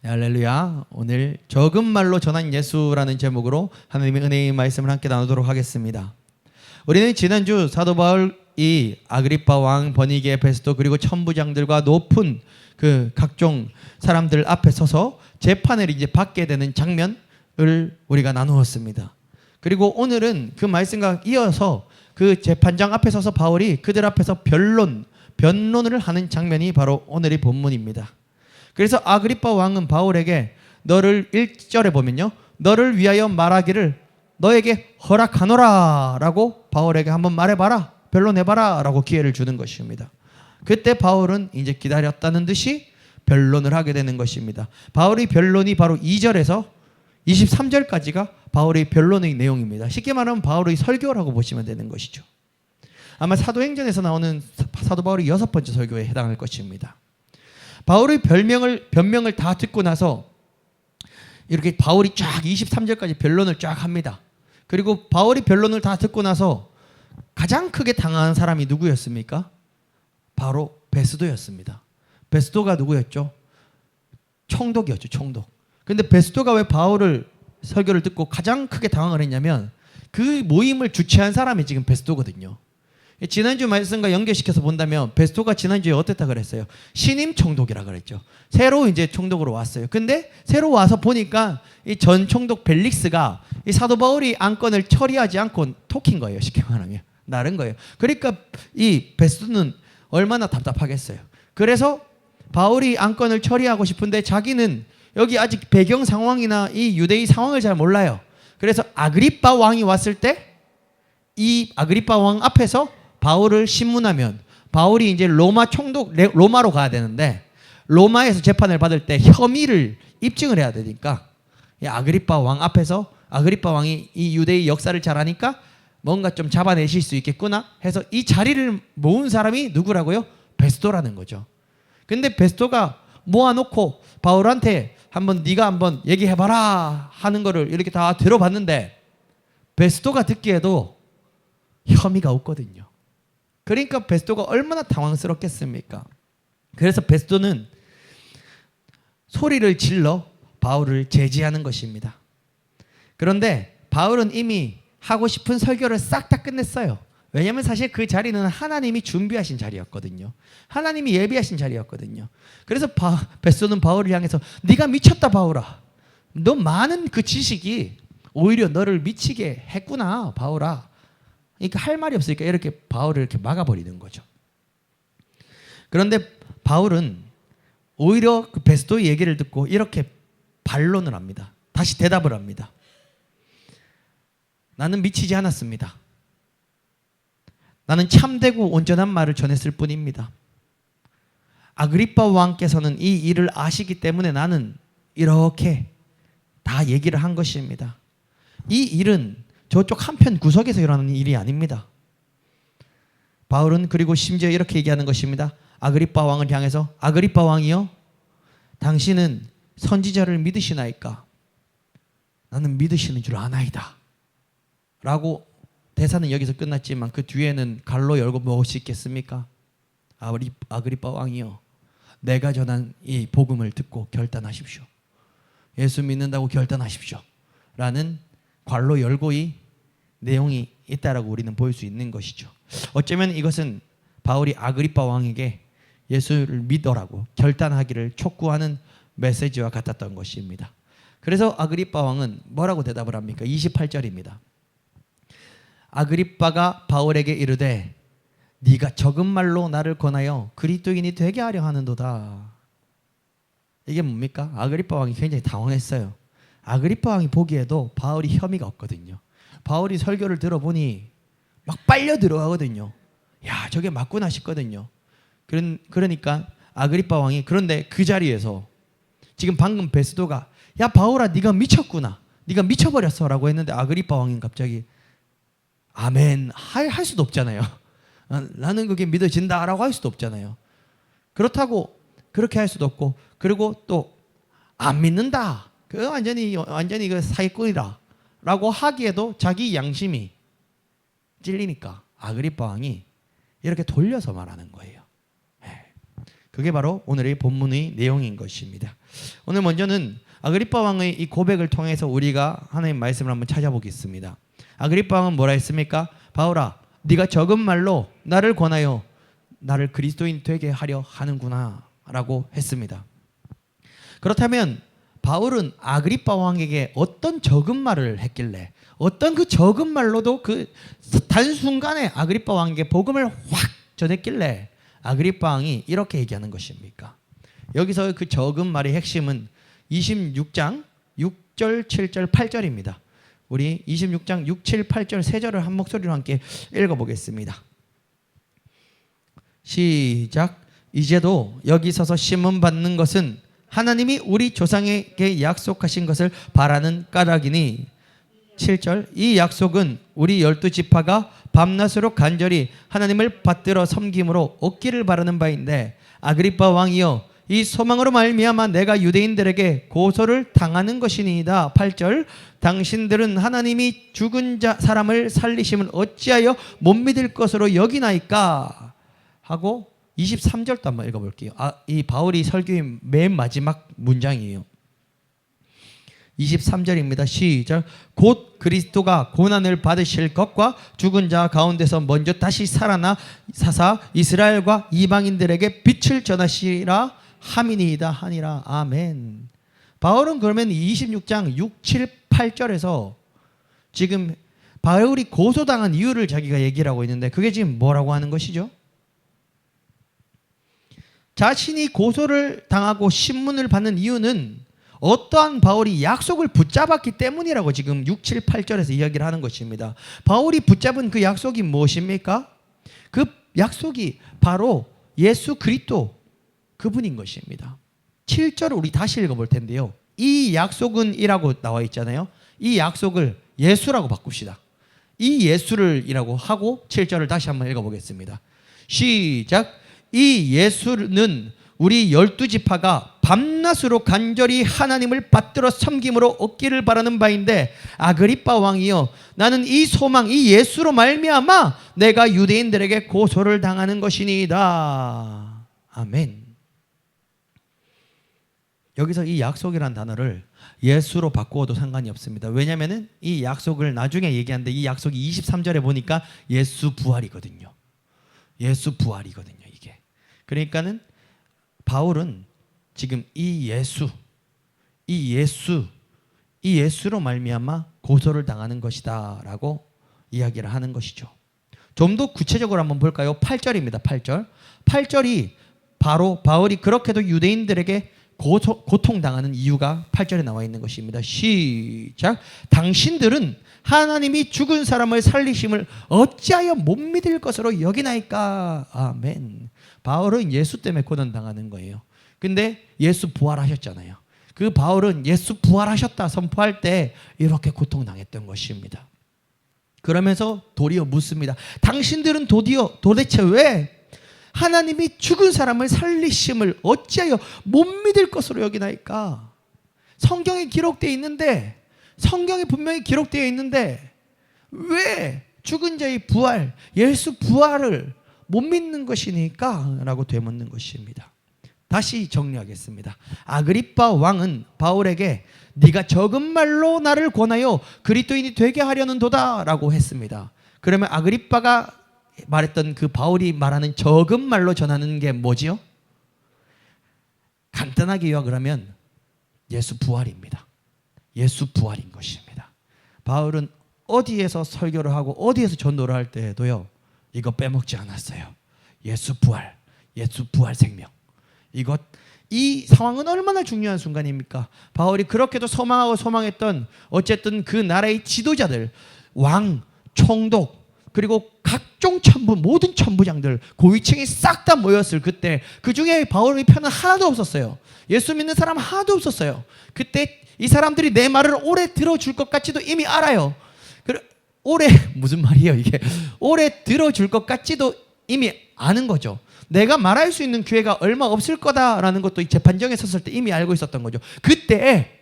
네, 할렐루야. 오늘 적은 말로 전한 예수라는 제목으로 하나님의 은혜의 말씀을 함께 나누도록 하겠습니다. 우리는 지난주 사도 바울이 아그리파 왕, 버니게, 베스도 그리고 천부장들과 높은 그 각종 사람들 앞에 서서 재판을 이제 받게 되는 장면을 우리가 나누었습니다. 그리고 오늘은 그 말씀과 이어서 그 재판장 앞에 서서 바울이 그들 앞에서 변론을 하는 장면이 바로 오늘의 본문입니다. 그래서 아그리파 왕은 바울에게 너를 1절에 보면요, 너를 위하여 말하기를 너에게 허락하노라 라고 바울에게 한번 말해봐라, 변론해봐라 라고 기회를 주는 것입니다. 그때 바울은 이제 기다렸다는 듯이 변론을 하게 되는 것입니다. 바울의 변론이 바로 2절에서 23절까지가 바울의 변론의 내용입니다. 쉽게 말하면 바울의 설교라고 보시면 되는 것이죠. 아마 사도행전에서 나오는 사도 바울의 6번째 설교에 해당할 것입니다. 바울의 변명을 다 듣고 나서 이렇게 바울이 쫙 23절까지 변론을 쫙 합니다. 그리고 바울이 변론을 다 듣고 나서 가장 크게 당한 사람이 누구였습니까? 바로 베스도였습니다. 베스도가 누구였죠? 총독이었죠. 총독. 근데 베스도가 왜 바울을 설교를 듣고 가장 크게 당황을 했냐면 그 모임을 주최한 사람이 지금 베스도거든요. 지난주 말씀과 연결시켜서 본다면 베스도가 지난주에 어땠다 그랬어요? 신임 총독이라 그랬죠. 새로 이제 총독으로 왔어요. 근데 새로 와서 보니까 이 전 총독 벨릭스가 이 사도 바울이 안건을 처리하지 않고 톡인 거예요. 쉽게 말하면 나른 거예요. 그러니까 이 베스도는 얼마나 답답하겠어요. 그래서 바울이 안건을 처리하고 싶은데 자기는 여기 아직 배경 상황이나 이 유대의 상황을 잘 몰라요. 그래서 아그리파 왕이 왔을 때 이 아그리파 왕 앞에서 바울을 신문하면 바울이 이제 로마로 가야 되는데 로마에서 재판을 받을 때 혐의를 입증을 해야 되니까 아그리파 왕 앞에서 아그리파 왕이 이 유대의 역사를 잘 아니까 뭔가 좀 잡아내실 수 있겠구나 해서 이 자리를 모은 사람이 누구라고요? 베스도라는 거죠. 근데 베스도가 모아놓고 바울한테 네가 한번 얘기해봐라 하는 거를 이렇게 다 들어봤는데 베스도가 듣기에도 혐의가 없거든요. 그러니까 베스도가 얼마나 당황스럽겠습니까? 그래서 베스도는 소리를 질러 바울을 제지하는 것입니다. 그런데 바울은 이미 하고 싶은 설교를 싹 다 끝냈어요. 왜냐하면 사실 그 자리는 하나님이 준비하신 자리였거든요. 하나님이 예비하신 자리였거든요. 그래서 베스도는 바울을 향해서 네가 미쳤다 바울아. 너 많은 그 지식이 오히려 너를 미치게 했구나 바울아. 그러니까 할 말이 없으니까 이렇게 바울을 이렇게 막아버리는 거죠. 그런데 바울은 오히려 그 베스도의 얘기를 듣고 이렇게 반론을 합니다. 다시 대답을 합니다. 나는 미치지 않았습니다. 나는 참되고 온전한 말을 전했을 뿐입니다. 아그리파 왕께서는 이 일을 아시기 때문에 나는 이렇게 다 얘기를 한 것입니다. 이 일은 저쪽 한편 구석에서 일어나는 일이 아닙니다. 바울은 그리고 심지어 이렇게 얘기하는 것입니다. 아그리파 왕을 향해서 아그리파 왕이여, 당신은 선지자를 믿으시나이까? 나는 믿으시는 줄 아나이다 라고 대사는 여기서 끝났지만 그 뒤에는 갈로 열고 무엇이 있겠습니까? 아그리파 왕이여, 내가 전한 이 복음을 듣고 결단하십시오. 예수 믿는다고 결단하십시오 라는 괄로 열고의 내용이 있다라고 우리는 볼 수 있는 것이죠. 어쩌면 이것은 바울이 아그리파 왕에게 예수를 믿어라고 결단하기를 촉구하는 메시지와 같았던 것입니다. 그래서 아그리파 왕은 뭐라고 대답을 합니까? 28절입니다. 아그리파가 바울에게 이르되 네가 적은 말로 나를 권하여 그리스도인이 되게 하려 하는도다. 이게 뭡니까? 아그리파 왕이 굉장히 당황했어요. 아그리파 왕이 보기에도 바울이 혐의가 없거든요. 바울이 설교를 들어보니 막 빨려 들어가거든요. 야, 저게 맞구나 싶거든요. 그러니까 아그리파 왕이, 그런데 그 자리에서 지금 방금 베스도가 야 바울아 네가 미쳤구나, 네가 미쳐버렸어 라고 했는데 아그리파 왕은 갑자기 아멘 할 수도 없잖아요. 나는 그게 믿어진다 라고 할 수도 없잖아요. 그렇다고 그렇게 할 수도 없고, 그리고 또 안 믿는다, 그 완전히 그 사기꾼이다 라고 하기에도 자기 양심이 찔리니까 아그리파 왕이 이렇게 돌려서 말하는 거예요. 그게 바로 오늘의 본문의 내용인 것입니다. 오늘 먼저는 아그리빠 왕의 이 고백을 통해서 우리가 하나님 말씀을 한번 찾아보겠습니다. 아그리빠 왕은 뭐라 했습니까? 바울아, 네가 적은 말로 나를 권하여 나를 그리스도인 되게 하려 하는구나 라고 했습니다. 그렇다면 바울은 아그리빠 왕에게 어떤 적은 말을 했길래, 어떤 그 적은 말로도 그 단순간에 아그리빠 왕에게 복음을 확 전했길래 아그리빠 왕이 이렇게 얘기하는 것입니까? 여기서 그 적은 말의 핵심은 26장 6절, 7절, 8절입니다. 우리 26장 6, 7, 8절 세 절을 한 목소리로 함께 읽어보겠습니다. 시작. 이제도 여기 서서 심문 받는 것은 하나님이 우리 조상에게 약속하신 것을 바라는 까닭이니 7절. 이 약속은 우리 12지파가 밤낮으로 간절히 하나님을 받들어 섬김으로 얻기를 바라는 바인데 아그리빠 왕이여 이 소망으로 말미암아 내가 유대인들에게 고소를 당하는 것이니이다. 8절. 당신들은 하나님이 죽은 사람을 살리심을 어찌하여 못 믿을 것으로 여기나이까 하고 23절도 한번 읽어볼게요. 이 바울이 설교의 맨 마지막 문장이에요. 23절입니다. 시작. 곧 그리스도가 고난을 받으실 것과 죽은 자 가운데서 먼저 다시 살아나 사사 이스라엘과 이방인들에게 빛을 전하시라 함이니이다 하니라. 아멘. 바울은 그러면 26장 6, 7, 8절에서 지금 바울이 고소당한 이유를 자기가 얘기를 하고 있는데 그게 지금 뭐라고 하는 것이죠? 자신이 고소를 당하고 신문을 받는 이유는 어떠한 바울이 약속을 붙잡았기 때문이라고 지금 6, 7, 8절에서 이야기를 하는 것입니다. 바울이 붙잡은 그 약속이 무엇입니까? 그 약속이 바로 예수 그리스도 그분인 것입니다. 7절을 우리 다시 읽어볼 텐데요. 이 약속은 이라고 나와 있잖아요. 이 약속을 예수라고 바꿉시다. 이 예수를 이라고 하고 7절을 다시 한번 읽어보겠습니다. 시작. 이 예수는 우리 12지파가 밤낮으로 간절히 하나님을 받들어 섬김으로 얻기를 바라는 바인데 아그리빠 왕이여 나는 이 소망 이 예수로 말미암아 내가 유대인들에게 고소를 당하는 것이니이다. 아멘. 여기서 이 약속이란 단어를 예수로 바꾸어도 상관이 없습니다. 왜냐하면 이 약속을 나중에 얘기하는데 이 약속이 23절에 보니까 예수 부활이거든요. 예수 부활이거든요 이게. 그러니까는 바울은 지금 이 예수로 말미암아 고소를 당하는 것이다 라고 이야기를 하는 것이죠. 좀 더 구체적으로 한번 볼까요? 8절입니다. 8절. 8절이 바로 바울이 그렇게도 유대인들에게 고통당하는 이유가 8절에 나와 있는 것입니다. 시작. 당신들은 하나님이 죽은 사람을 살리심을 어찌하여 못 믿을 것으로 여기나이까. 아멘. 바울은 예수 때문에 고난당하는 거예요. 근데 예수 부활하셨잖아요. 그 바울은 예수 부활하셨다 선포할 때 이렇게 고통당했던 것입니다. 그러면서 도리어 묻습니다. 당신들은 도대체 왜 하나님이 죽은 사람을 살리심을 어찌하여 못 믿을 것으로 여기나이까? 성경에 기록되어 있는데, 성경에 분명히 기록되어 있는데 왜 죽은 자의 부활, 예수 부활을 못 믿는 것이니까? 라고 되묻는 것입니다. 다시 정리하겠습니다. 아그리빠 왕은 바울에게 네가 적은 말로 나를 권하여 그리스도인이 되게 하려는 도다 라고 했습니다. 그러면 아그리빠가 말했던 그 바울이 말하는 적은 말로 전하는 게 뭐지요? 간단하게 요약을 하면 예수 부활입니다. 예수 부활인 것입니다. 바울은 어디에서 설교를 하고 어디에서 전도를 할 때에도요 이거 빼먹지 않았어요. 예수 부활 생명. 이 상황은 얼마나 중요한 순간입니까? 바울이 그렇게도 소망했던 어쨌든 그 나라의 지도자들, 왕, 총독, 그리고 각종 모든 천부장들, 고위층이 싹 다 모였을 그때 그 중에 바울의 편은 하나도 없었어요. 예수 믿는 사람 하나도 없었어요. 그때 이 사람들이 내 말을 오래 들어줄 것 같지도 이미 알아요. 무슨 말이에요 이게? 오래 들어줄 것 같지도 이미 아는 거죠. 내가 말할 수 있는 기회가 얼마 없을 거다라는 것도 재판정에 섰을 때 이미 알고 있었던 거죠. 그때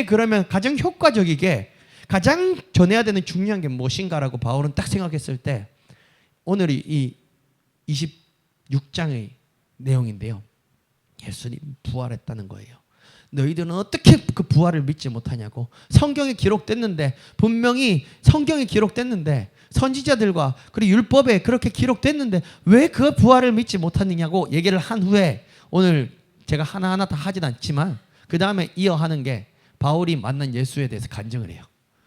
그러면 가장 효과적이게 가장 전해야 되는 중요한 게 무엇인가라고 바울은 딱 생각했을 때 오늘 이 26장의 내용인데요. 예수님 부활했다는 거예요. 너희들은 어떻게 그 부활을 믿지 못하냐고. 성경에 기록됐는데, 분명히 성경에 기록됐는데, 선지자들과 그리고 율법에 그렇게 기록됐는데 왜 그 부활을 믿지 못하느냐고 얘기를 한 후에, 오늘 제가 하나하나 다 하진 않지만 그 다음에 이어하는 게 바울이 만난 예수에 대해서 간증을 해요.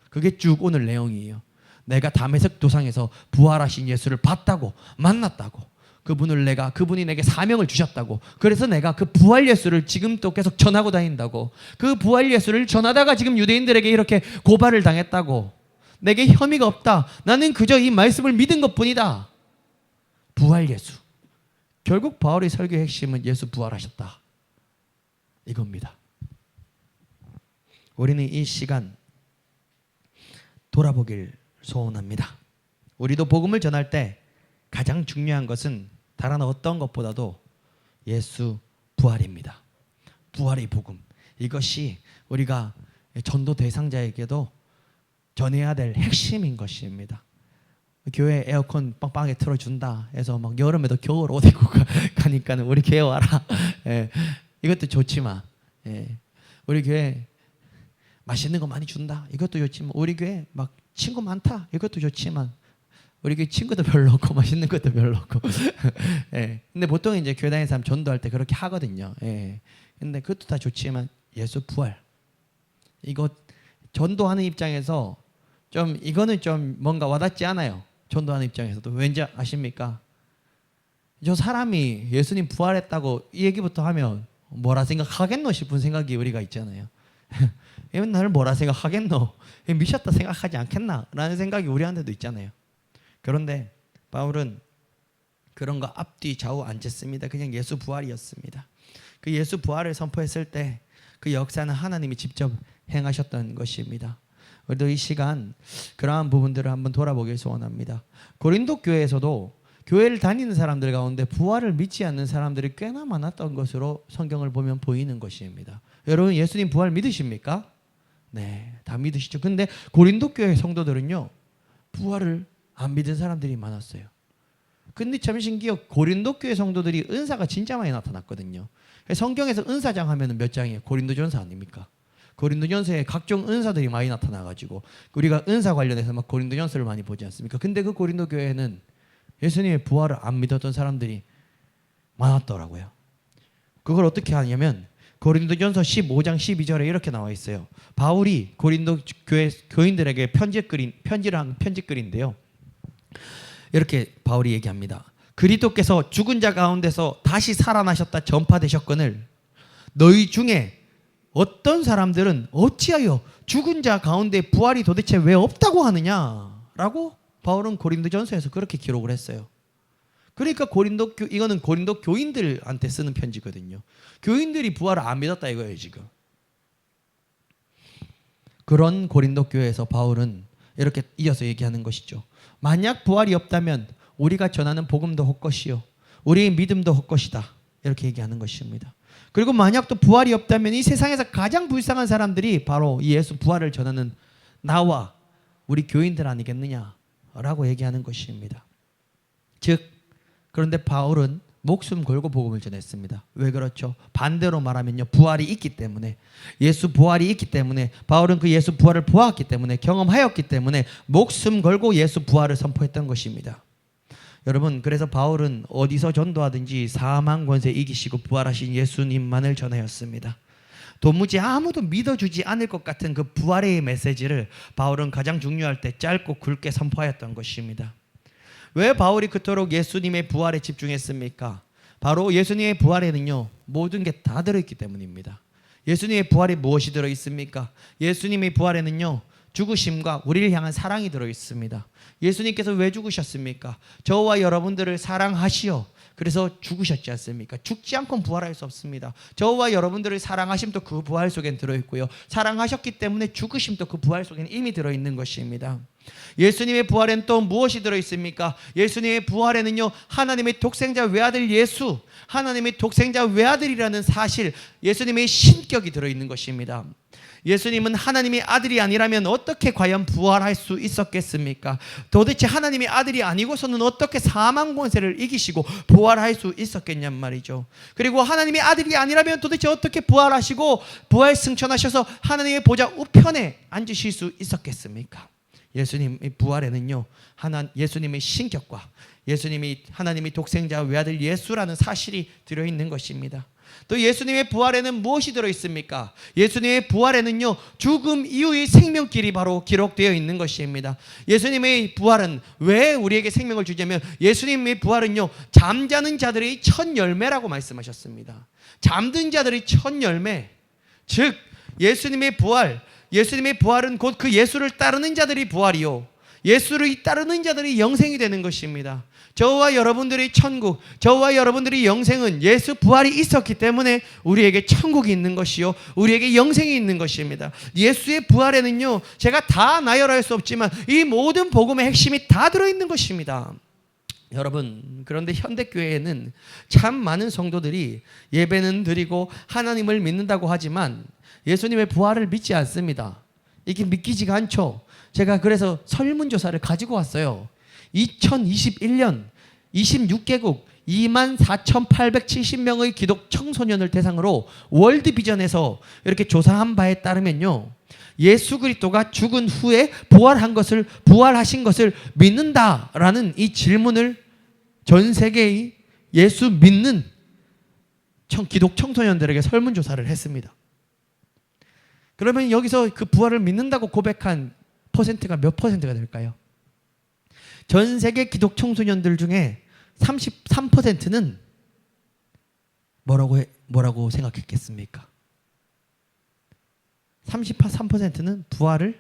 그게 쭉 오늘 내용이에요. 내가 다메섹 도상에서 부활하신 예수를 봤다고, 만났다고, 그분이 내게 사명을 주셨다고, 그래서 내가 그 부활 예수를 지금 또 계속 전하고 다닌다고, 그 부활 예수를 전하다가 지금 유대인들에게 이렇게 고발을 당했다고, 내게 혐의가 없다, 나는 그저 이 말씀을 믿은 것뿐이다. 부활 예수. 결국 바울의 설교의 핵심은 예수 부활하셨다, 이겁니다. 우리는 이 시간 돌아보길 소원합니다. 우리도 복음을 전할 때 가장 중요한 것은 다른 어떤 것보다도 예수 부활입니다. 부활의 복음, 이것이 우리가 전도 대상자에게도 전해야 될 핵심인 것입니다. 교회 에어컨 빵빵하게 틀어준다 해서 막 여름에도 겨울 옷 입고 가니까는 우리 교회 와라. 예, 이것도 좋지만, 예, 우리 교회 맛있는 거 많이 준다, 이것도 좋지만, 우리 교회 막 친구 많다, 이것도 좋지만, 우리 교회 친구도 별로 없고 맛있는 것도 별로 없고. 예, 근데 보통 이제 교회 다니는 사람 전도할 때 그렇게 하거든요. 예, 근데 그것도 다 좋지만 예수 부활, 이거 전도하는 입장에서 좀 이거는 좀 뭔가 와닿지 않아요. 전도하는 입장에서도. 왠지 아십니까? 저 사람이 예수님 부활했다고 이 얘기부터 하면 뭐라 생각하겠노 싶은 생각이 우리가 있잖아요. 나를 뭐라 생각하겠노, 미쳤다 생각하지 않겠나 라는 생각이 우리한테도 있잖아요. 그런데 바울은 그런 거 앞뒤 좌우 안 쟀습니다. 그냥 예수 부활이었습니다. 그 예수 부활을 선포했을 때 그 역사는 하나님이 직접 행하셨던 것입니다. 우리도 이 시간 그러한 부분들을 한번 돌아보길 소원합니다. 고린도 교회에서도 교회를 다니는 사람들 가운데 부활을 믿지 않는 사람들이 꽤나 많았던 것으로 성경을 보면 보이는 것입니다. 여러분, 예수님 부활 믿으십니까? 네, 다 믿으시죠. 근데 고린도 교회 성도들은요, 부활을 안 믿은 사람들이 많았어요. 근데 참 신기해요. 고린도 교회 성도들이 은사가 진짜 많이 나타났거든요. 성경에서 은사장 하면 몇 장이에요? 고린도전서 아닙니까? 고린도전서에 각종 은사들이 많이 나타나가지고 우리가 은사 관련해서 막 고린도전서를 많이 보지 않습니까? 근데 그 고린도 교회는 예수님의 부활을 안 믿었던 사람들이 많았더라고요. 그걸 어떻게 하냐면 고린도전서 15장 12절에 이렇게 나와 있어요. 바울이 고린도 교회 교인들에게 편지글인데요. 이렇게 바울이 얘기합니다. 그리스도께서 죽은 자 가운데서 다시 살아나셨다 전파되셨거늘 너희 중에 어떤 사람들은 어찌하여 죽은 자 가운데 부활이 도대체 왜 없다고 하느냐라고 바울은 고린도전서에서 그렇게 기록을 했어요. 그러니까 이거는 고린도 교인들한테 쓰는 편지거든요. 교인들이 부활을 안 믿었다 이거예요 지금. 그런 고린도 교회에서 바울은 이렇게 이어서 얘기하는 것이죠. 만약 부활이 없다면 우리가 전하는 복음도 헛것이요 우리의 믿음도 헛것이다, 이렇게 얘기하는 것입니다. 그리고 만약 또 부활이 없다면 이 세상에서 가장 불쌍한 사람들이 바로 이 예수 부활을 전하는 나와 우리 교인들 아니겠느냐라고 얘기하는 것입니다. 즉, 그런데 바울은 목숨 걸고 복음을 전했습니다. 왜 그렇죠? 반대로 말하면요, 부활이 있기 때문에, 예수 부활이 있기 때문에, 바울은 그 예수 부활을 보았기 때문에, 경험하였기 때문에 목숨 걸고 예수 부활을 선포했던 것입니다. 여러분, 그래서 바울은 어디서 전도하든지 사망 권세 이기시고 부활하신 예수님만을 전하였습니다. 도무지 아무도 믿어주지 않을 것 같은 그 부활의 메시지를 바울은 가장 중요할 때 짧고 굵게 선포하였던 것입니다. 왜 바울이 그토록 예수님의 부활에 집중했습니까? 바로 예수님의 부활에는요, 모든 게 다 들어있기 때문입니다. 예수님의 부활에 무엇이 들어있습니까? 예수님의 부활에는요, 죽으심과 우리를 향한 사랑이 들어있습니다. 예수님께서 왜 죽으셨습니까? 저와 여러분들을 사랑하시어 그래서 죽으셨지 않습니까? 죽지 않고는 부활할 수 없습니다. 저와 여러분들을 사랑하심도 그 부활 속엔 들어있고요, 사랑하셨기 때문에 죽으심도 그 부활 속엔 이미 들어있는 것입니다. 예수님의 부활엔 또 무엇이 들어있습니까? 예수님의 부활에는요, 하나님의 독생자 외아들 예수, 하나님의 독생자 외아들이라는 사실, 예수님의 신격이 들어있는 것입니다. 예수님은 하나님의 아들이 아니라면 어떻게 과연 부활할 수 있었겠습니까? 도대체 하나님의 아들이 아니고서는 어떻게 사망 권세를 이기시고 부활할 수 있었겠냔 말이죠. 그리고 하나님의 아들이 아니라면 도대체 어떻게 부활하시고 부활 승천하셔서 하나님의 보좌 우편에 앉으실 수 있었겠습니까? 예수님의 부활에는요, 예수님의 신격과 예수님이 하나님의 독생자 외아들 예수라는 사실이 들어있는 것입니다. 또 예수님의 부활에는 무엇이 들어있습니까? 예수님의 부활에는요, 죽음 이후의 생명길이 바로 기록되어 있는 것입니다. 예수님의 부활은 왜 우리에게 생명을 주냐면, 예수님의 부활은요, 잠자는 자들의 첫 열매라고 말씀하셨습니다. 잠든 자들의 첫 열매, 즉 예수님의 부활은 곧 그 예수를 따르는 자들의 부활이요, 예수를 따르는 자들의 영생이 되는 것입니다. 저와 여러분들의 천국, 저와 여러분들의 영생은 예수 부활이 있었기 때문에 우리에게 천국이 있는 것이요, 우리에게 영생이 있는 것입니다. 예수의 부활에는요, 제가 다 나열할 수 없지만 이 모든 복음의 핵심이 다 들어있는 것입니다. 여러분, 그런데 현대교회에는 참 많은 성도들이 예배는 드리고 하나님을 믿는다고 하지만 예수님의 부활을 믿지 않습니다. 이게 믿기지가 않죠. 제가 그래서 설문조사를 가지고 왔어요. 2021년 26개국 24,870명의 기독 청소년을 대상으로 월드비전에서 이렇게 조사한 바에 따르면요, 예수 그리스도가 죽은 후에 부활하신 것을 믿는다라는 이 질문을 전 세계의 예수 믿는 기독 청소년들에게 설문조사를 했습니다. 그러면 여기서 그 부활을 믿는다고 고백한 퍼센트가 몇 퍼센트가 될까요? 전 세계 기독 청소년들 중에 33%는 뭐라고 생각했겠습니까? 33%는 부활을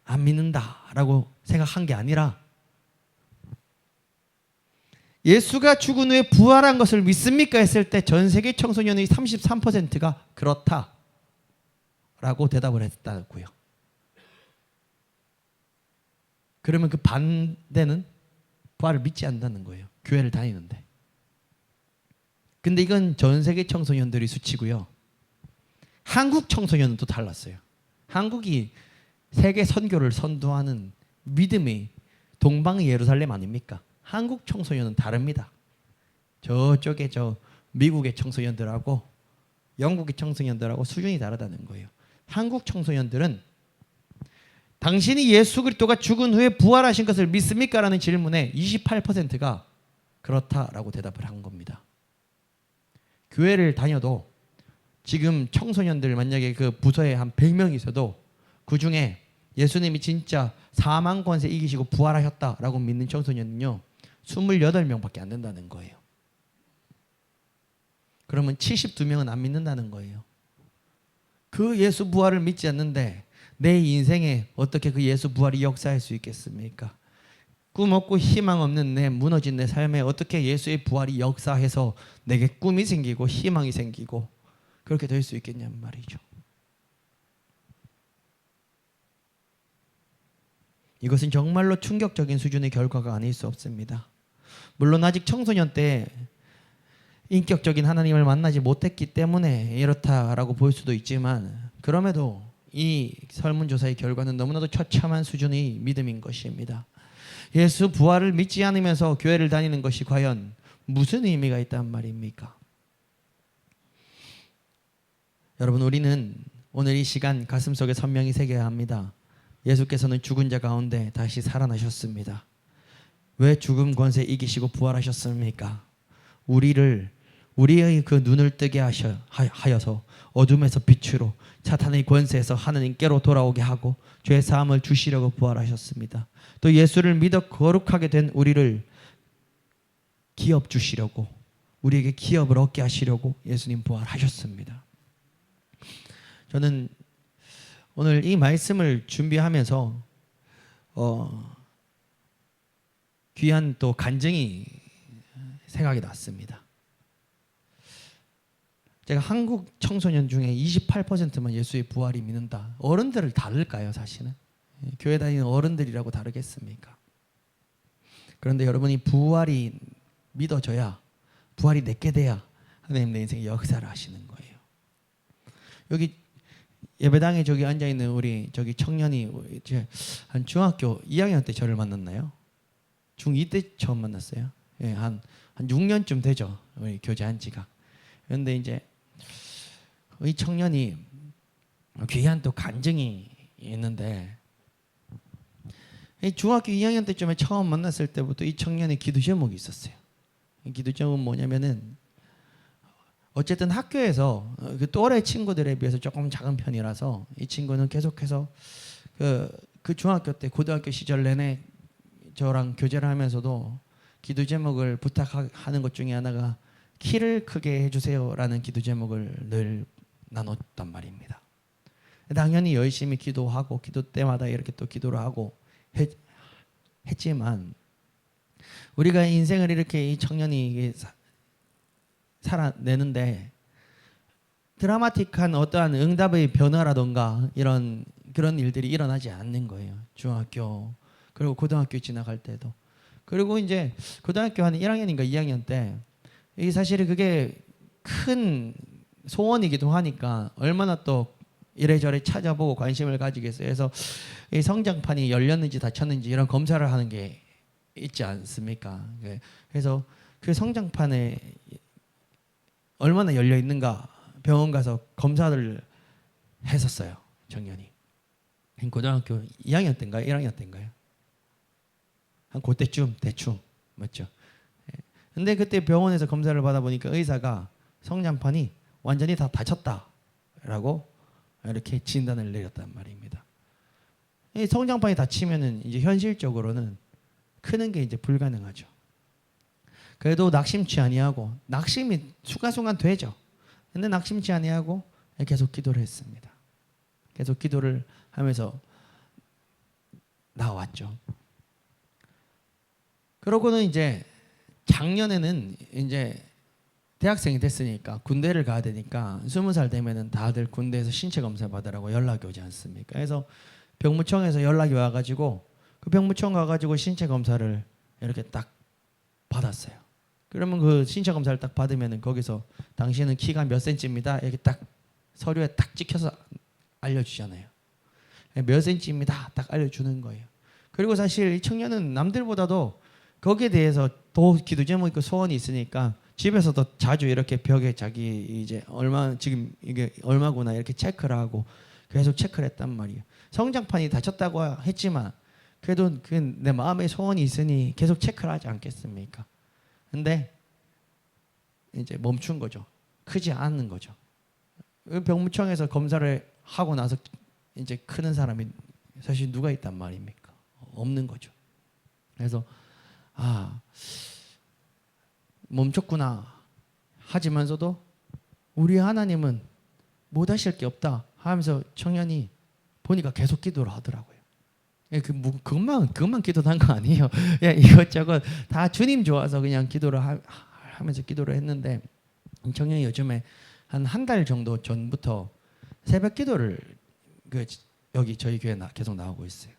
안 믿는다라고 생각한 게 아니라, 예수가 죽은 후에 부활한 것을 믿습니까? 했을 때 전 세계 청소년의 33%가 그렇다라고 대답을 했다고요. 그러면 그 반대는 부활을 믿지 않는다는 거예요. 교회를 다니는데. 근데 이건 전 세계 청소년들이 수치고요. 한국 청소년은 또 달랐어요. 한국이 세계 선교를 선도하는 믿음의 동방의 예루살렘 아닙니까? 한국 청소년은 다릅니다. 저쪽에 미국의 청소년들하고 영국의 청소년들하고 수준이 다르다는 거예요. 한국 청소년들은 당신이 예수 그리스도가 죽은 후에 부활하신 것을 믿습니까? 라는 질문에 28%가 그렇다라고 대답을 한 겁니다. 교회를 다녀도 지금 청소년들 만약에 그 부서에 한 100명 있어도 그 중에 예수님이 진짜 사망 권세 이기시고 부활하셨다라고 믿는 청소년은요, 28명밖에 안 된다는 거예요. 그러면 72명은 안 믿는다는 거예요. 그 예수 부활을 믿지 않는데 내 인생에 어떻게 그 예수 부활이 역사할 수 있겠습니까? 꿈 없고 희망 없는 무너진 내 삶에 어떻게 예수의 부활이 역사해서 내게 꿈이 생기고 희망이 생기고 그렇게 될 수 있겠냔 말이죠. 이것은 정말로 충격적인 수준의 결과가 아닐 수 없습니다. 물론 아직 청소년 때 인격적인 하나님을 만나지 못했기 때문에 이렇다라고 볼 수도 있지만, 그럼에도 이 설문조사의 결과는 너무나도 처참한 수준의 믿음인 것입니다. 예수 부활을 믿지 않으면서 교회를 다니는 것이 과연 무슨 의미가 있단 말입니까? 여러분, 우리는 오늘 이 시간 가슴속에 선명히 새겨야 합니다. 예수께서는 죽은 자 가운데 다시 살아나셨습니다. 왜 죽음 권세 이기시고 부활하셨습니까? 우리의 그 눈을 뜨게 하여서 어둠에서 빛으로, 사탄의 권세에서 하나님께로 돌아오게 하고 죄 사함을 주시려고 부활하셨습니다. 또 예수를 믿어 거룩하게 된 우리를 기업 주시려고, 우리에게 기업을 얻게 하시려고 예수님 부활하셨습니다. 저는 오늘 이 말씀을 준비하면서 귀한 또 간증이 생각이 났습니다. 제가 한국 청소년 중에 28%만 예수의 부활이 믿는다. 어른들을 다를까요, 사실은? 교회 다니는 어른들이라고 다르겠습니까? 그런데 여러분이 부활이 믿어져야, 부활이 내게 돼야 하나님 내 인생에 역사를 하시는 거예요. 여기 예배당에 저기 앉아 있는 우리 저기 청년이 이제 한 중학교 2학년 때 저를 만났나요? 중2 때 처음 만났어요. 예, 한 6년쯤 되죠. 우리 교제한 지가. 그런데 이제 이 청년이 귀한 또 간증이 있는데, 이 중학교 2학년 때쯤에 처음 만났을 때부터 이 청년의 기도 제목이 있었어요. 이 기도 제목은 뭐냐면은, 어쨌든 학교에서 그 또래 친구들에 비해서 조금 작은 편이라서 이 친구는 계속해서 그 중학교 때 고등학교 시절 내내 저랑 교제를 하면서도 기도 제목을 부탁하는 것 중에 하나가 키를 크게 해주세요라는 기도 제목을 늘 나눴단 말입니다. 당연히 열심히 기도하고 기도 때마다 이렇게 또 기도를 하고 했지만, 우리가 인생을 이렇게 이 청년이 살아내는데 드라마틱한 어떠한 응답의 변화라던가 그런 일들이 일어나지 않는 거예요. 중학교 그리고 고등학교 지나갈 때도. 그리고 이제 고등학교 한 1학년인가 2학년 때, 이 사실은 그게 큰 소원이기도 하니까 얼마나 또 이래저래 찾아보고 관심을 가지겠어요. 그래서 이 성장판이 열렸는지 닫혔는지 이런 검사를 하는 게 있지 않습니까? 그래서 그 성장판에 얼마나 열려 있는가 병원 가서 검사를 했었어요. 청년이 고등학교 2학년 때인가요? 1학년 때인가요? 한 그때쯤 대충 맞죠? 근데 그때 병원에서 검사를 받아보니까 의사가 성장판이 완전히 다 다쳤다라고 이렇게 진단을 내렸단 말입니다. 이 성장판이 다치면은 이제 현실적으로는 크는 게 이제 불가능하죠. 그래도 낙심치 아니하고, 낙심이 순간순간 되죠. 근데 낙심치 아니하고 계속 기도를 했습니다. 계속 기도를 하면서 나왔죠. 그러고는 이제 작년에는 이제 대학생이 됐으니까 군대를 가야 되니까 20살 되면은 다들 군대에서 신체 검사 받으라고 연락이 오지 않습니까? 그래서 병무청에서 연락이 와가지고 그 병무청 가가지고 신체 검사를 이렇게 딱 받았어요. 그러면 그 신체 검사를 딱 받으면은 거기서 당신은 키가 몇 센치입니다 이렇게 딱 서류에 딱 찍혀서 알려주잖아요. 몇 센치입니다 딱 알려주는 거예요. 그리고 사실 이 청년은 남들보다도 거기에 대해서 더 기도 제목 있고 소원이 있으니까 집에서도 자주 이렇게 벽에 자기 이제 지금 이게 얼마구나 이렇게 체크를 하고 계속 체크를 했단 말이에요. 성장판이 다쳤다고 했지만 그래도 내 마음의 소원이 있으니 계속 체크를 하지 않겠습니까? 근데 이제 멈춘 거죠. 크지 않은 거죠. 병무청에서 검사를 하고 나서 이제 크는 사람이 사실 누가 있단 말입니까? 없는 거죠. 그래서 멈췄구나 하지만서도 우리 하나님은 못 하실 게 없다 하면서 청년이 보니까 계속 기도를 하더라고요. 그것만 기도한 거 아니에요. 이것저것 다 주님 좋아서 그냥 기도를 하면서 기도를 했는데, 청년이 요즘에 한 달 정도 전부터 새벽 기도를 여기 저희 교회에 계속 나오고 있어요.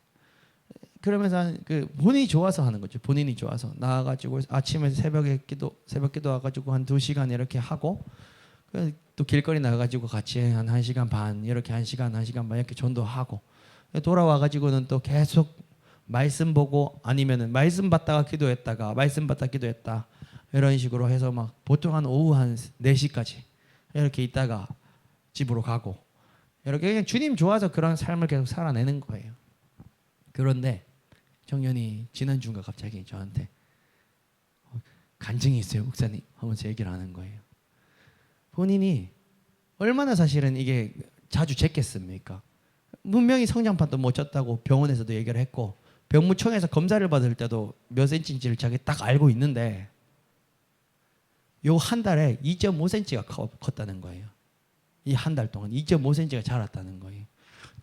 그러면서 본인이 좋아서 하는 거죠. 본인이 좋아서 나와가지고 아침에 새벽 기도 와가지고 한 2시간 이렇게 하고, 또 길거리 나가가지고 같이 한 1시간 반 이렇게 1시간 반 이렇게 전도하고, 돌아와가지고는 또 계속 말씀 보고 아니면은 말씀 받다가 기도했다가 말씀 받다 기도했다 이런 식으로 해서 막 보통 한 오후 한 4시까지 이렇게 있다가 집으로 가고, 이렇게 그냥 주님 좋아서 그런 삶을 계속 살아내는 거예요. 그런데 청년이 지난주인가 갑자기 저한테 간증이 있어요 목사님 하면서 얘기를 하는 거예요. 본인이 얼마나 사실은 이게 자주 쟀겠습니까? 분명히 성장판도 못 쳤다고 병원에서도 얘기를 했고 병무청에서 검사를 받을 때도 몇 센치인지를 자기 딱 알고 있는데 요 한 달에 2.5cm가 컸다는 거예요. 이 한 달 동안 2.5cm가 자랐다는 거예요.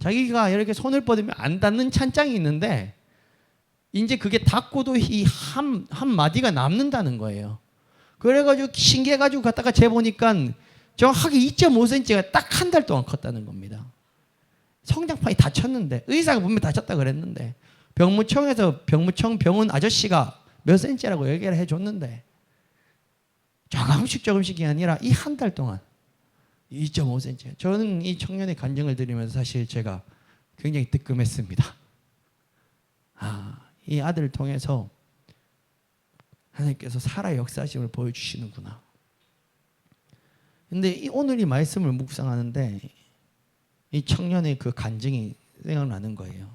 자기가 이렇게 손을 뻗으면 안 닿는 찬장이 있는데 이제 그게 닿고도 이 한 마디가 남는다는 거예요. 그래가지고 신기해가지고 갔다가 재보니까 정확하게 2.5cm가 딱 한 달 동안 컸다는 겁니다. 성장판이 다쳤는데 의사가 분명히 다쳤다 그랬는데 병무청 병원 아저씨가 몇 센치라고 얘기를 해줬는데 조금씩이 아니라 이 한 달 동안 2.5cm. 저는 이 청년의 간증을 들으면서 사실 제가 굉장히 뜨끔했습니다. 이 아들을 통해서 하나님께서 살아 역사하심을 보여주시는구나. 근데 오늘 이 말씀을 묵상하는데 이 청년의 그 간증이 생각나는 거예요.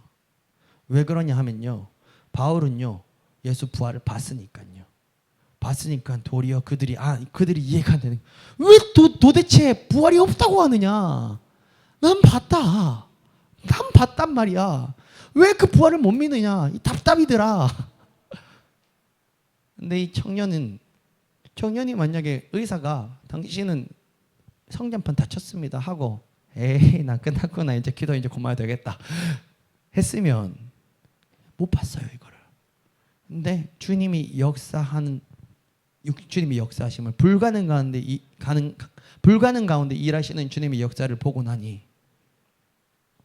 왜 그러냐 하면요, 바울은요 예수 부활을 봤으니까요. 봤으니까 도리어 그들이 이해가 안 되는, 왜 도대체 부활이 없다고 하느냐? 난 봤단 말이야. 왜 그 부활을 못 믿느냐? 이 답답이더라. 근데 이 청년이 만약에 의사가 당신은 성장판 다쳤습니다 하고, 에이 나 끝났구나, 이제 기도 이제 그만해야 되겠다 했으면 못 봤어요 이거를. 근데 주님이 역사하심을 불가능 가운데 일하시는 주님의 역사를 보고 나니,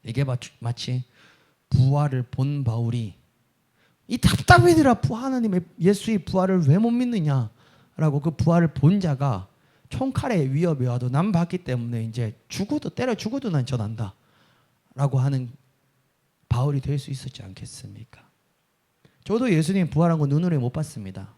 이게 마치 부활을 본 바울이 이 답답해들아, 하나님의 예수의 부활을 왜 못 믿느냐라고 그 부활을 본 자가 총칼의 위협이 와도 난 봤기 때문에 이제 때려 죽어도 난 전한다 라고 하는 바울이 될 수 있었지 않겠습니까? 저도 예수님 부활한 거 눈으로 못 봤습니다.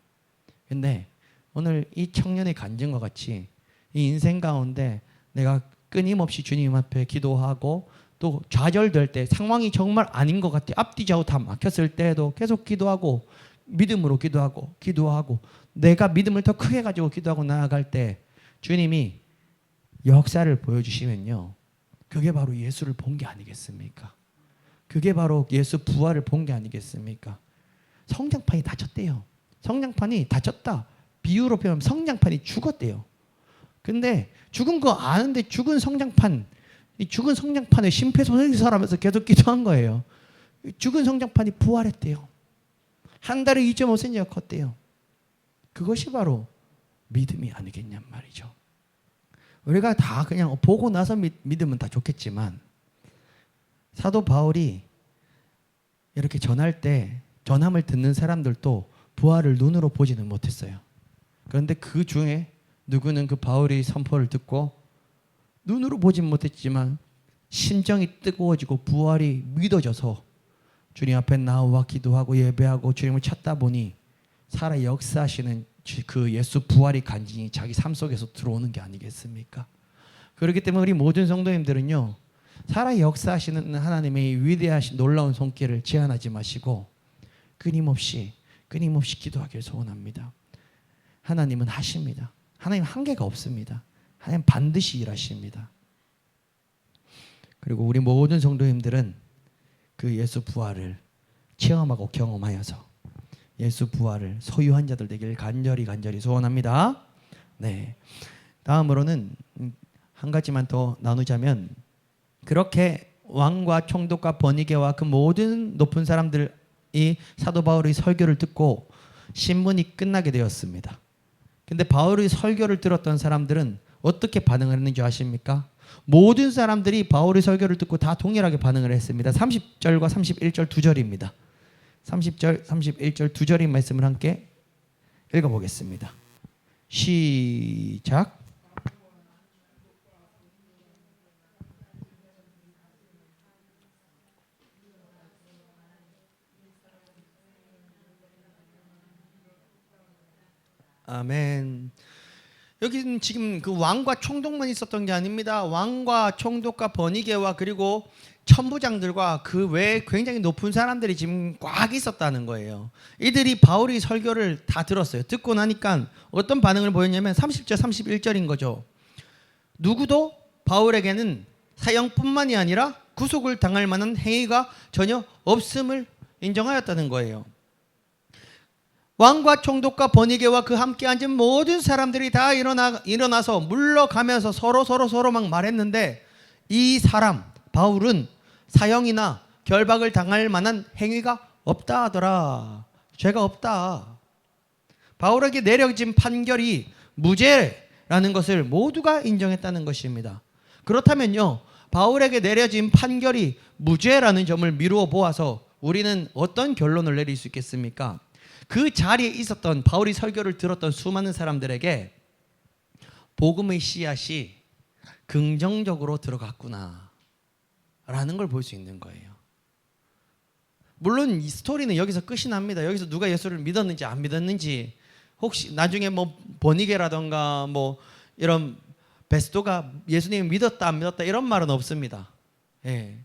근데 오늘 이 청년의 간증과 같이 이 인생 가운데 내가 끊임없이 주님 앞에 기도하고, 또 좌절될 때 상황이 정말 아닌 것 같아, 앞뒤 좌우 다 막혔을 때에도 계속 기도하고, 믿음으로 기도하고 내가 믿음을 더 크게 가지고 기도하고 나아갈 때 주님이 역사를 보여주시면요, 그게 바로 예수를 본 게 아니겠습니까? 그게 바로 예수 부활을 본 게 아니겠습니까? 성장판이 다쳤대요. 성장판이 다쳤다, 비유로 표현하면 성장판이 죽었대요. 근데 죽은 거 아는데 죽은 성장판을 심폐소생술하면서 계속 기도한 거예요. 죽은 성장판이 부활했대요. 한 달에 2.5cm가 컸대요. 그것이 바로 믿음이 아니겠냔 말이죠. 우리가 다 그냥 보고 나서 믿으면 다 좋겠지만, 사도 바울이 이렇게 전할 때 전함을 듣는 사람들도 부활을 눈으로 보지는 못했어요. 그런데 그 중에 누구는 그 바울의 선포를 듣고 눈으로 보진 못했지만 심정이 뜨거워지고 부활이 믿어져서 주님 앞에 나와 기도하고 예배하고 주님을 찾다 보니 살아 역사하시는 그 예수 부활의 간증이 자기 삶 속에서 들어오는 게 아니겠습니까? 그렇기 때문에 우리 모든 성도님들은요, 살아 역사하시는 하나님의 위대하신 놀라운 손길을 제한하지 마시고 끊임없이 기도하길 소원합니다. 하나님은 하십니다. 하나님 한계가 없습니다. 하나님 반드시 일하십니다. 그리고 우리 모든 성도님들은 그 예수 부활을 체험하고 경험하여서 예수 부활을 소유한 자들 되길 간절히 소원합니다. 네. 다음으로는 한 가지만 더 나누자면, 그렇게 왕과 총독과 버니게와 그 모든 높은 사람들이 사도 바울의 설교를 듣고 신문이 끝나게 되었습니다. 근데 바울의 설교를 들었던 사람들은 어떻게 반응을 했는지 아십니까? 모든 사람들이 바울의 설교를 듣고 다 동일하게 반응을 했습니다. 30절과 31절 두 절입니다. 30절, 31절 두 절의 말씀을 함께 읽어보겠습니다. 시작. 아멘. 여기는 지금 그 왕과 총독만 있었던 게 아닙니다. 왕과 총독과 버니게와 그리고 천부장들과 그 외에 굉장히 높은 사람들이 지금 꽉 있었다는 거예요. 이들이 바울의 설교를 다 들었어요. 듣고 나니까 어떤 반응을 보였냐면 30절 31절인 거죠. 누구도 바울에게는 사형뿐만이 아니라 구속을 당할 만한 행위가 전혀 없음을 인정하였다는 거예요. 왕과 총독과 버니게와 그 함께 앉은 모든 사람들이 다 일어나서 물러가면서 서로 막 말했는데, 이 사람 바울은 사형이나 결박을 당할 만한 행위가 없다 하더라. 죄가 없다. 바울에게 내려진 판결이 무죄라는 것을 모두가 인정했다는 것입니다. 그렇다면요, 바울에게 내려진 판결이 무죄라는 점을 미루어 보아서 우리는 어떤 결론을 내릴 수 있겠습니까? 그 자리에 있었던 바울이 설교를 들었던 수많은 사람들에게 복음의 씨앗이 긍정적으로 들어갔구나 라는 걸 볼 수 있는 거예요. 물론 이 스토리는 여기서 끝이 납니다. 여기서 누가 예수를 믿었는지 안 믿었는지, 혹시 나중에 뭐 버니게라던가 뭐 이런 베스도가 예수님을 믿었다 안 믿었다 이런 말은 없습니다. 예.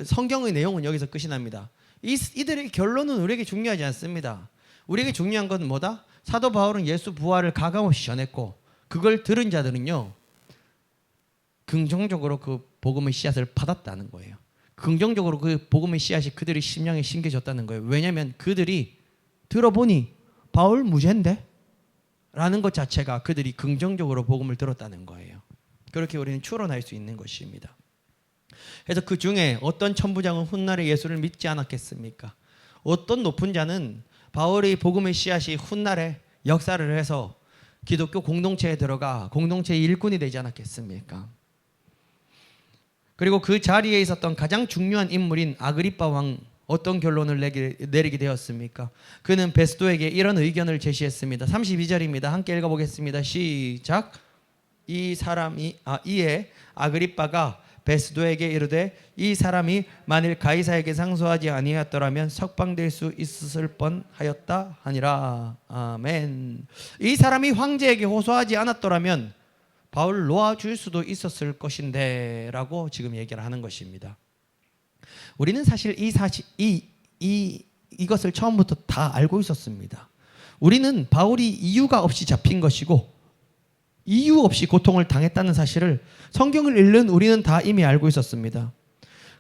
성경의 내용은 여기서 끝이 납니다. 이들의 결론은 우리에게 중요하지 않습니다. 우리에게 중요한 건 뭐다? 사도 바울은 예수 부활을 가감없이 전했고, 그걸 들은 자들은요 긍정적으로 그 복음의 씨앗을 받았다는 거예요. 긍정적으로 그 복음의 씨앗이 그들의 심령에 심겨졌다는 거예요. 왜냐하면 그들이 들어보니 바울 무죄인데? 라는 것 자체가 그들이 긍정적으로 복음을 들었다는 거예요. 그렇게 우리는 추론할 수 있는 것입니다. 그래서 그 중에 어떤 천부장은 훗날에 예수를 믿지 않았겠습니까? 어떤 높은 자는 바울의 복음의 씨앗이 훗날에 역사를 해서 기독교 공동체에 들어가 공동체의 일꾼이 되지 않았겠습니까? 그리고 그 자리에 있었던 가장 중요한 인물인 아그리빠 왕, 어떤 결론을 내리게 되었습니까? 그는 베스도에게 이런 의견을 제시했습니다. 32절입니다. 함께 읽어보겠습니다. 시작. 이에 아그리빠가 베스도에게 이르되 이 사람이 만일 가이사에게 상소하지 아니하였더라면 석방될 수 있을 뻔하였다 하니라. 아멘. 이 사람이 황제에게 호소하지 않았더라면 바울을 놓아줄 수도 있었을 것인데 라고 지금 얘기를 하는 것입니다. 우리는 사실 이것을 처음부터 다 알고 있었습니다. 우리는 바울이 이유가 없이 잡힌 것이고 이유 없이 고통을 당했다는 사실을 성경을 읽는 우리는 다 이미 알고 있었습니다.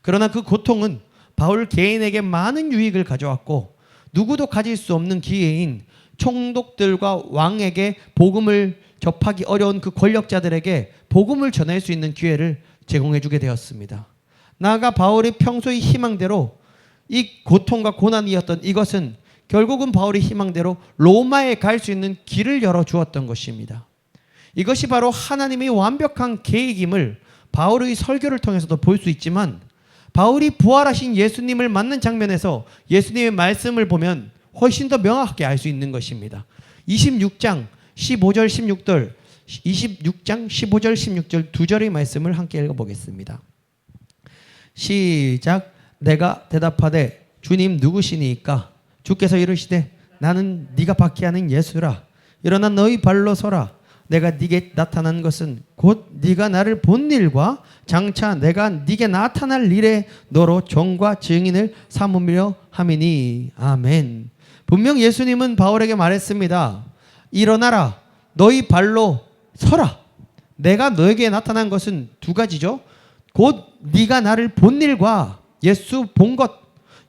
그러나 그 고통은 바울 개인에게 많은 유익을 가져왔고, 누구도 가질 수 없는 기회인 총독들과 왕에게 복음을 접하기 어려운 그 권력자들에게 복음을 전할 수 있는 기회를 제공해 주게 되었습니다. 나아가 바울의 평소의 희망대로 이 고통과 고난이었던 이것은 결국은 바울의 희망대로 로마에 갈 수 있는 길을 열어주었던 것입니다. 이것이 바로 하나님의 완벽한 계획임을 바울의 설교를 통해서도 볼 수 있지만, 바울이 부활하신 예수님을 만난 장면에서 예수님의 말씀을 보면 훨씬 더 명확하게 알 수 있는 것입니다. 26장 15절 16절 26장 15절 16절 두 절의 말씀을 함께 읽어보겠습니다. 시작. 내가 대답하되 주님 누구시니까? 주께서 이르시되 나는 네가 박해하는 예수라. 일어나 너희 발로 서라. 내가 네게 나타난 것은 곧 네가 나를 본 일과 장차 내가 네게 나타날 일에 너로 종과 증인을 삼으려 함이니. 아멘. 분명 예수님은 바울에게 말했습니다. 일어나라. 너희 발로 서라. 내가 너에게 나타난 것은 두 가지죠. 곧 네가 나를 본 일과 예수 본 것,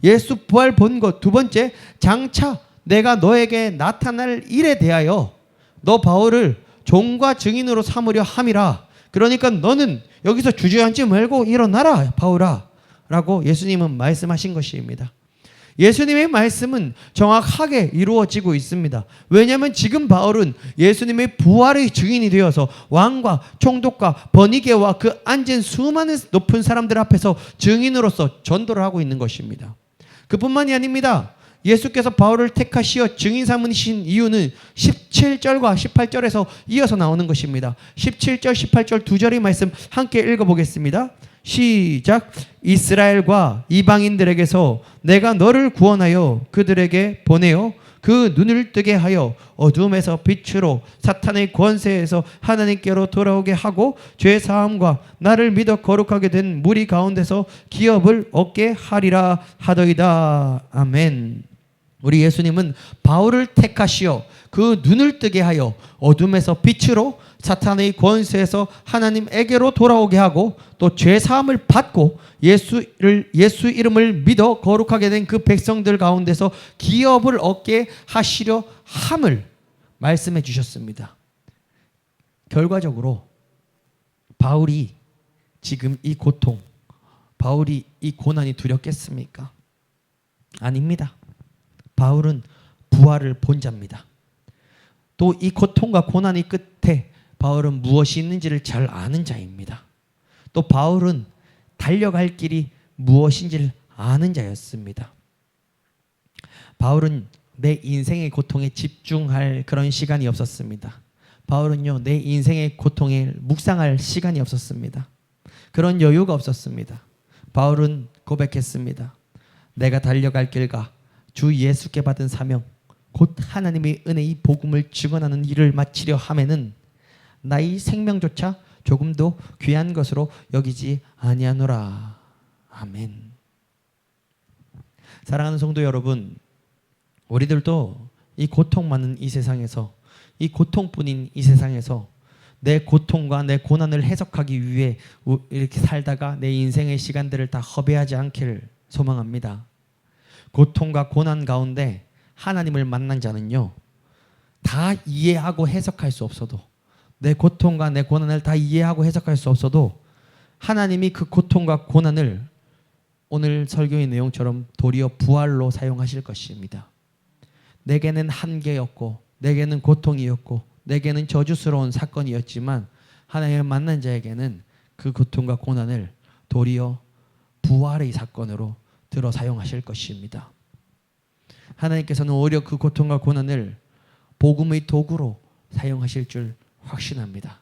예수 부활 본 것. 두 번째, 장차 내가 너에게 나타날 일에 대하여 너 바울을 종과 증인으로 삼으려 함이라. 그러니까 너는 여기서 주저앉지 말고 일어나라 바울아 라고 예수님은 말씀하신 것입니다. 예수님의 말씀은 정확하게 이루어지고 있습니다. 왜냐하면 지금 바울은 예수님의 부활의 증인이 되어서 왕과 총독과 버니게와 그 앉은 수많은 높은 사람들 앞에서 증인으로서 전도를 하고 있는 것입니다. 그뿐만이 아닙니다. 예수께서 바울을 택하시어 증인 삼으신 이유는 17절과 18절에서 이어서 나오는 것입니다. 17절, 18절 두 절의 말씀 함께 읽어보겠습니다. 시작. 이스라엘과 이방인들에게서 내가 너를 구원하여 그들에게 보내어 그 눈을 뜨게 하여 어둠에서 빛으로 사탄의 권세에서 하나님께로 돌아오게 하고 죄사함과 나를 믿어 거룩하게 된 무리 가운데서 기업을 얻게 하리라 하더이다. 아멘. 우리 예수님은 바울을 택하시어 그 눈을 뜨게 하여 어둠에서 빛으로 사탄의 권세에서 하나님에게로 돌아오게 하고 또 죄사함을 받고 예수 이름을 믿어 거룩하게 된 그 백성들 가운데서 기업을 얻게 하시려 함을 말씀해 주셨습니다. 결과적으로 바울이 지금 이 고통, 바울이 이 고난이 두렵겠습니까? 아닙니다. 바울은 부활을 본 자입니다. 또 이 고통과 고난의 끝에 바울은 무엇이 있는지를 잘 아는 자입니다. 또 바울은 달려갈 길이 무엇인지를 아는 자였습니다. 바울은 내 인생의 고통에 집중할 그런 시간이 없었습니다. 바울은요, 내 인생의 고통에 묵상할 시간이 없었습니다. 그런 여유가 없었습니다. 바울은 고백했습니다. 내가 달려갈 길과 주 예수께 받은 사명, 곧 하나님의 은혜의 복음을 증언하는 일을 마치려 하면은 나의 생명조차 조금도 귀한 것으로 여기지 아니하노라. 아멘. 사랑하는 성도 여러분, 우리들도 이 고통 많은 이 세상에서, 이 고통뿐인 이 세상에서 내 고통과 내 고난을 해석하기 위해 이렇게 살다가 내 인생의 시간들을 다 허비하지 않기를 소망합니다. 고통과 고난 가운데 하나님을 만난 자는요, 다 이해하고 해석할 수 없어도, 내 고통과 내 고난을 다 이해하고 해석할 수 없어도 하나님이 그 고통과 고난을 오늘 설교의 내용처럼 도리어 부활로 사용하실 것입니다. 내게는 한계였고, 내게는 고통이었고, 내게는 저주스러운 사건이었지만 하나님을 만난 자에게는 그 고통과 고난을 도리어 부활의 사건으로 들어 사용하실 것입니다. 하나님께서는 오히려 그 고통과 고난을 복음의 도구로 사용하실 줄 확신합니다.